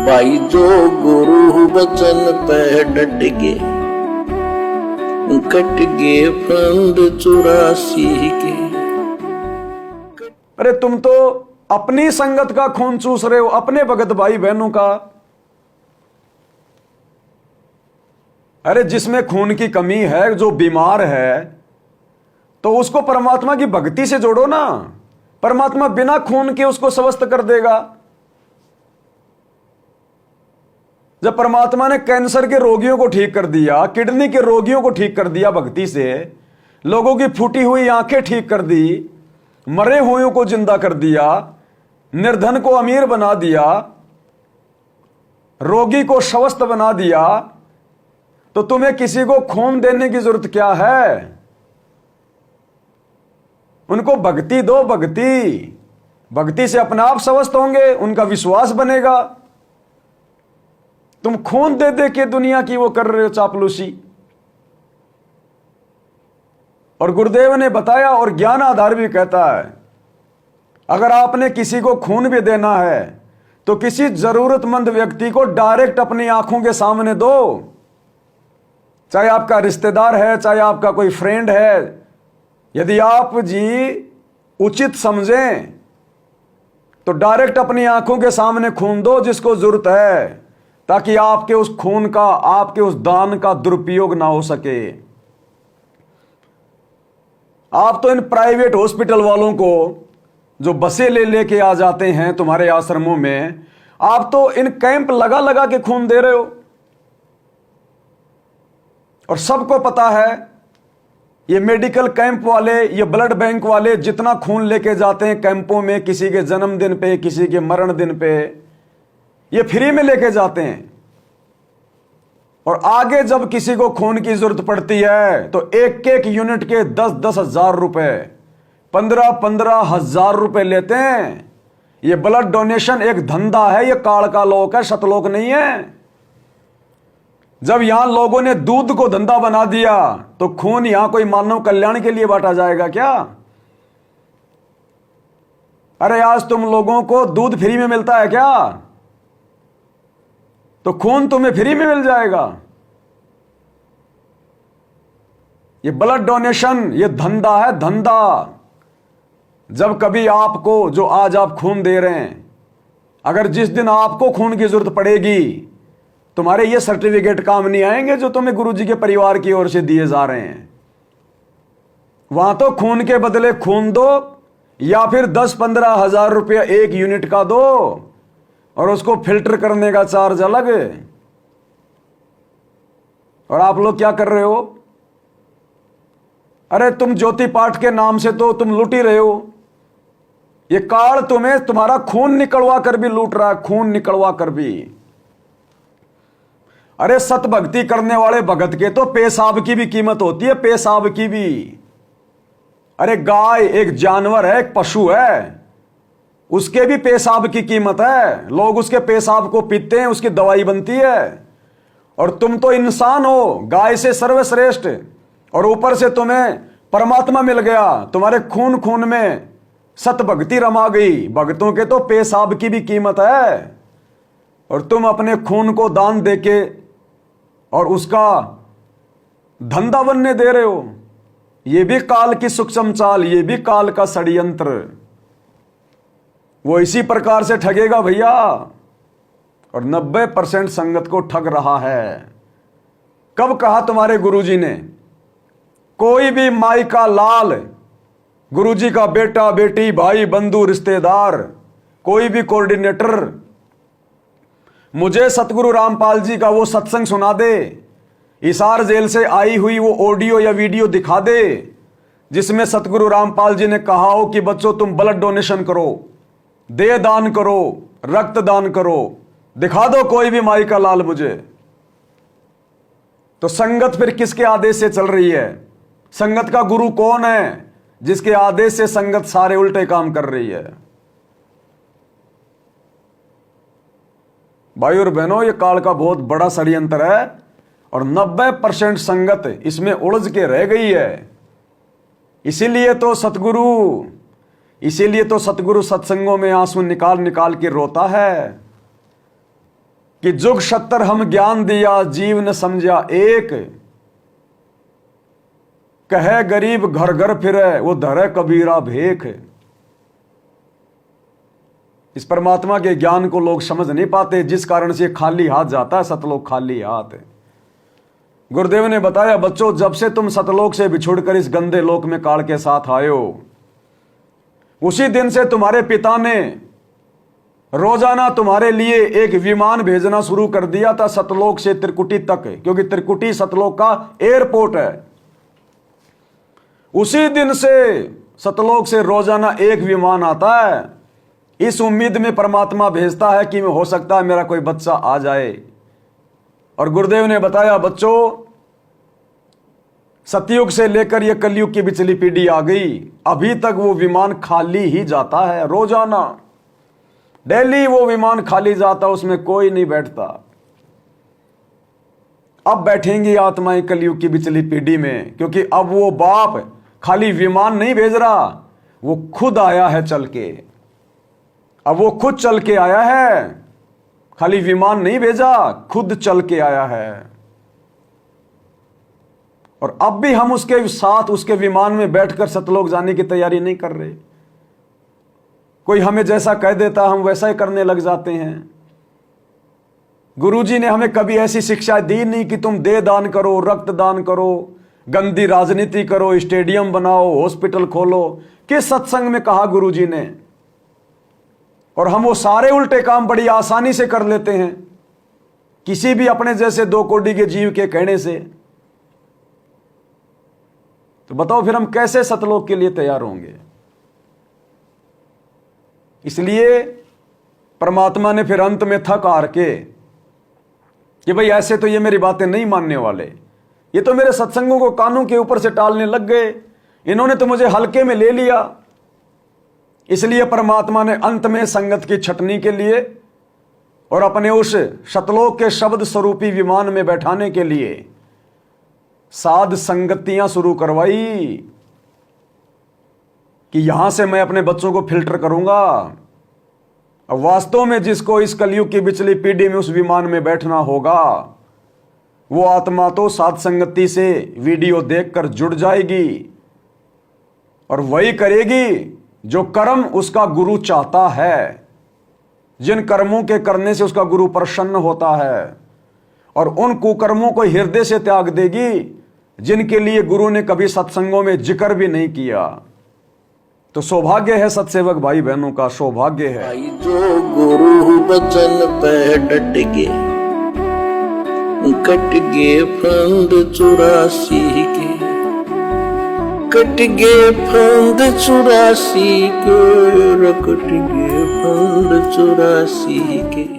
भाई जो गुरु वचन पे डट गे, कट गे फंद 84 के। अरे तुम तो अपनी संगत का खून चूस रहे हो, अपने भगत भाई बहनों का। अरे जिसमें खून की कमी है, जो बीमार है, तो उसको परमात्मा की भक्ति से जोड़ो ना। परमात्मा बिना खून के उसको स्वस्थ कर देगा। जब परमात्मा ने कैंसर के रोगियों को ठीक कर दिया, किडनी के रोगियों को ठीक कर दिया भक्ति से, लोगों की फूटी हुई आंखें ठीक कर दी, मरे हुओं को जिंदा कर दिया, निर्धन को अमीर बना दिया, रोगी को स्वस्थ बना दिया, तो तुम्हें किसी को खून देने की जरूरत क्या है? उनको भक्ति दो, भक्ति। भक्ति से अपने आप स्वस्थ होंगे, उनका विश्वास बनेगा। तुम खून दे दे के दुनिया की वो कर रहे हो चापलूसी। और गुरुदेव ने बताया, और ज्ञान आधार भी कहता है, अगर आपने किसी को खून भी देना है तो किसी जरूरतमंद व्यक्ति को डायरेक्ट अपनी आंखों के सामने दो। चाहे आपका रिश्तेदार है, चाहे आपका कोई फ्रेंड है। यदि आप जी उचित समझें तो डायरेक्ट अपनी आंखों के सामने खून दो जिसको जरूरत है, ताकि आपके उस खून का, आपके उस दान का दुरुपयोग ना हो सके। आप तो इन प्राइवेट हॉस्पिटल वालों को जो बसें ले लेके आ जाते हैं तुम्हारे आश्रमों में, आप तो इन कैंप लगा लगा के खून दे रहे हो। और सबको पता है, ये मेडिकल कैंप वाले, ये ब्लड बैंक वाले जितना खून लेके जाते हैं कैंपों में, किसी के जन्मदिन पे, किसी के मरण दिन पे, ये फ्री में लेके जाते हैं। और आगे जब किसी को खून की जरूरत पड़ती है तो एक एक यूनिट के 10-10 हजार रुपए, 15-15 हजार रुपए लेते हैं। ये ब्लड डोनेशन एक धंधा है, ये काल का लोक है, सतलोक नहीं है। जब यहां लोगों ने दूध को धंधा बना दिया तो खून यहां कोई मानव कल्याण के लिए बांटा जाएगा क्या? अरे आज तुम लोगों को दूध फ्री में मिलता है क्या? तो खून तुम्हें फ्री में मिल जाएगा। ये ब्लड डोनेशन ये धंधा है, धंधा। जब कभी आपको, जो आज आप खून दे रहे हैं, अगर जिस दिन आपको खून की जरूरत पड़ेगी, तुम्हारे ये सर्टिफिकेट काम नहीं आएंगे जो तुम्हें गुरुजी के परिवार की ओर से दिए जा रहे हैं। वहां तो खून के बदले खून दो, या फिर 10-15 हजार रुपया एक यूनिट का दो, और उसको फिल्टर करने का चार्ज अलग। और आप लोग क्या कर रहे हो? अरे तुम ज्योति पाठ के नाम से तो तुम लूट ही रहे हो। ये काल तुम्हें तुम्हारा खून निकलवा कर भी लूट रहा है, खून निकलवा कर भी। अरे सत भक्ति करने वाले भगत के तो पेशाब की भी कीमत होती है, पेशाब की भी। अरे गाय एक जानवर है, एक पशु है, उसके भी पेशाब की कीमत है। लोग उसके पेशाब को पीते हैं, उसकी दवाई बनती है। और तुम तो इंसान हो, गाय से सर्वश्रेष्ठ, और ऊपर से तुम्हें परमात्मा मिल गया। तुम्हारे खून खून में सत भक्ति रमा गई। भक्तों के तो पेशाब की भी कीमत है, और तुम अपने खून को दान देके और उसका धंधा बनने दे रहे हो। यह भी काल की सूक्ष्म चाल, यह भी काल का षड्यंत्र। वो इसी प्रकार से ठगेगा भैया, और 90% संगत को ठग रहा है। कब कहा तुम्हारे गुरुजी ने? कोई भी माई का लाल, गुरुजी का बेटा बेटी, भाई बंधु रिश्तेदार, कोई भी कोऑर्डिनेटर मुझे सतगुरु रामपाल जी का वो सत्संग सुना दे, हिसार जेल से आई हुई वो ऑडियो या वीडियो दिखा दे, जिसमें सतगुरु रामपाल जी ने कहा हो कि बच्चों तुम ब्लड डोनेशन करो, देह दान करो, रक्त दान करो। दिखा दो कोई भी माई का लाल मुझे। तो संगत फिर किसके आदेश से चल रही है? संगत का गुरु कौन है जिसके आदेश से संगत सारे उल्टे काम कर रही है? भाई और बहनों, यह काल का बहुत बड़ा षड्यंत्र है, और 90% संगत इसमें उलझ के रह गई है। इसीलिए तो सतगुरु सत्संगों में आंसू निकाल निकाल के रोता है। कि जुग 70 हम ज्ञान दिया, जीव न समझा एक। कहे गरीब घर घर फिरे, वो धरे कबीरा भेख। इस परमात्मा के ज्ञान को लोग समझ नहीं पाते, जिस कारण से खाली हाथ जाता है सतलोक खाली हाथ। गुरुदेव ने बताया, बच्चों जब से तुम सतलोक से बिछुड़कर इस गंदे लोक में काल के साथ आए हो, उसी दिन से तुम्हारे पिता ने रोजाना तुम्हारे लिए एक विमान भेजना शुरू कर दिया था सतलोक से त्रिकुटी तक, क्योंकि त्रिकुटी सतलोक का एयरपोर्ट है। उसी दिन से सतलोक से रोजाना एक विमान आता है, इस उम्मीद में परमात्मा भेजता है कि हो सकता है मेरा कोई बच्चा आ जाए। और गुरुदेव ने बताया, बच्चों सतयुग से लेकर यह कलयुग की बिचली पीढ़ी आ गई, अभी तक वो विमान खाली ही जाता है। रोजाना डेली वो विमान खाली जाता, उसमें कोई नहीं बैठता। अब बैठेंगी आत्माएं कलयुग की बिचली पीढ़ी में, क्योंकि अब वो बाप खाली विमान नहीं भेज रहा, वो खुद आया है चल के। अब वो खुद चल के आया है, खाली विमान नहीं भेजा, खुद चल के आया है। और अब भी हम उसके साथ उसके विमान में बैठकर सतलोक जाने की तैयारी नहीं कर रहे। कोई हमें जैसा कह देता हम वैसा ही करने लग जाते हैं। गुरुजी ने हमें कभी ऐसी शिक्षा दी नहीं कि तुम दे दान करो, रक्त दान करो, गंदी राजनीति करो, स्टेडियम बनाओ, हॉस्पिटल खोलो। किस सत्संग में कहा गुरुजी ने? और हम वो सारे उल्टे काम बड़ी आसानी से कर लेते हैं, किसी भी अपने जैसे 2 कोड़ी के जीव के कहने से। तो बताओ फिर हम कैसे सतलोक के लिए तैयार होंगे? इसलिए परमात्मा ने फिर अंत में थक हार के कि भाई ऐसे तो ये मेरी बातें नहीं मानने वाले, ये तो मेरे सत्संगों को कानों के ऊपर से टालने लग गए, इन्होंने तो मुझे हल्के में ले लिया। इसलिए परमात्मा ने अंत में संगत की छटनी के लिए और अपने उस सतलोक के शब्द स्वरूपी विमान में बैठाने के लिए साध संगतियां शुरू करवाई कि यहां से मैं अपने बच्चों को फिल्टर करूंगा। अब वास्तव में जिसको इस कलयुग की बिचली पीढ़ी में उस विमान में बैठना होगा, वो आत्मा तो साध संगति से वीडियो देखकर जुड़ जाएगी और वही करेगी जो कर्म उसका गुरु चाहता है, जिन कर्मों के करने से उसका गुरु प्रसन्न होता है, और उन कुकर्मों को हृदय से त्याग देगी जिनके लिए गुरु ने कभी सत्संगों में जिक्र भी नहीं किया। तो सौभाग्य है सत्सेवक भाई बहनों का, सौभाग्य है। भाई जो गुरु बचन पे डट गे, कट गे फंद 84 के, कट गे फंद 84 के, कट गे फंद 84 के।